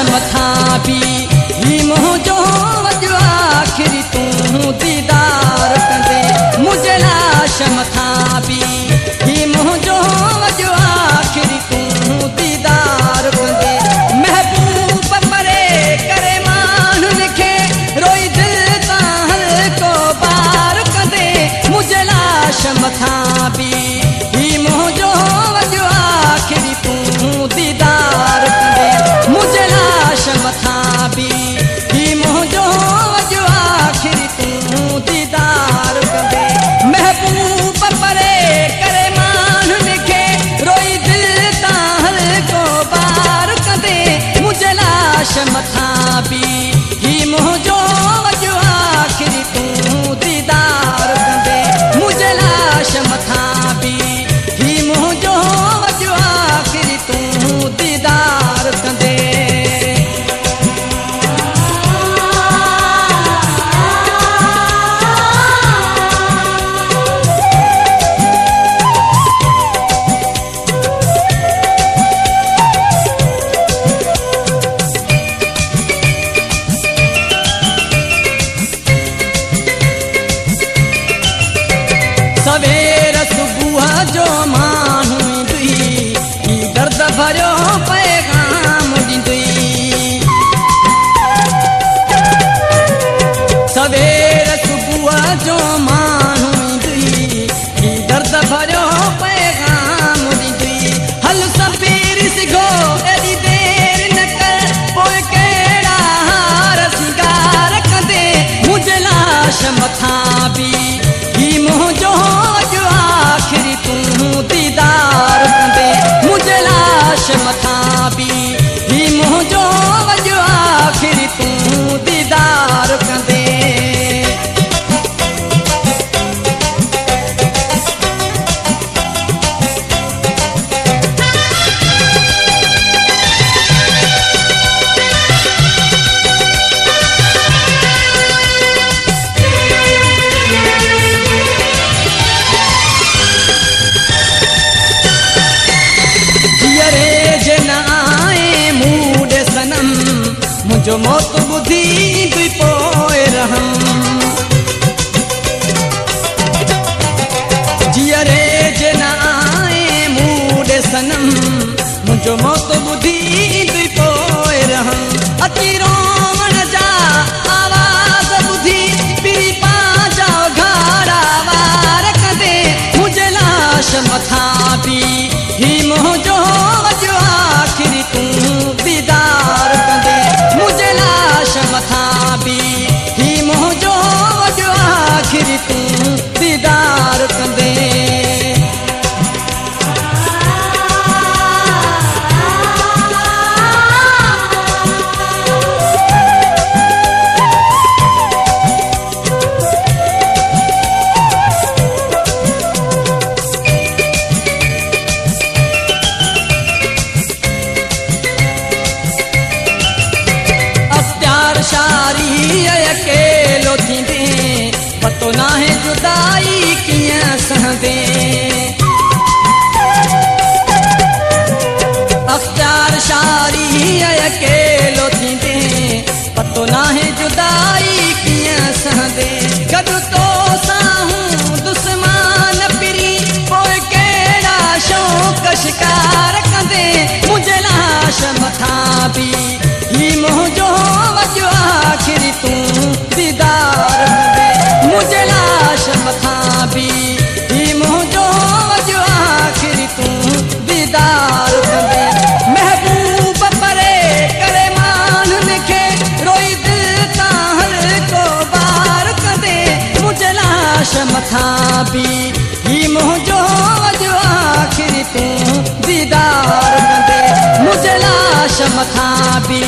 मथा भी ही मुझो वजो आखिरी तू दीदार कंदे मुझे लाश मथा भी ही मुझो वजो आखिरी तू दीदार कंदे महबूब परे करे मानुन खे रोई दिल ताहल को बार कंदे मुझे लाश मथा भी ही मुझो वजो आखिरी तू दीदार कंदे मुझे लाश मथा भी ही मुझो वजो आखिरी तू दीदार कंदे महबूब परे करे मानुन खे रोई दिल ताहल को बार कंदे मुझे लाश मथा भी ही मुझो वजो आखिरी तू दीदार कंदे मुझे लाश मथा भी ही मुझो वजो आखिरी तू दीदार कंदे सवेर सुबह जो मानू दुई दर्द भरियो पैगाम ॾींदी सवेर सुबह जो मानू दुई दर्द भरियो पैगाम ॾींदी हल सवेर सिगो एॾी देर न कर पोइ कहिड़ा हार सिंगार कंदे मुझे लाश मथा भी ही मुझो वजो आखिरी तू दीदार कंदे मुझे लाश मथा भी ही मुझो वजो आखिरी तू दीदार कंदे मुझो मौत बुधी दुई पोए रहम जियरे जे न आए मूडे सनम मुझो मौत बुधी दुई पोए रहम अची रोवण जा आवाज बुधी पीरी पांजा घाड़ा वार कंदे मुझे लाश मथा भी ही मुझो वजो आखिरी तू दीदार कंदे मुझे लाश मथा भी ही मुझो वजो आखिरी तू दीदार कंदे अकेलो थींदे पतो नाहे जुदाई कीअं सहंदे अख्तियार शारी अकेलो थींदे पतो नाहे जुदाई कीअं सहंदे गॾु तो साहूं दुश्मन पिरी पोइ कहिड़ा शौक़ शिकार कंदे मुझे लाश मथा भी ही मुझो वजो आखिरी तू दीदार कंदे मुझे लाश मथा भी ही मुझो वजो आखिरी तू दीदार कंदे महबूब परे करे मानुन खे रोई दिल ताहल को बार कंदे मुझे लाश मथा भी ही मुझो वजो आखिरी तू दीदार कंदे मुझे लाश मथा भी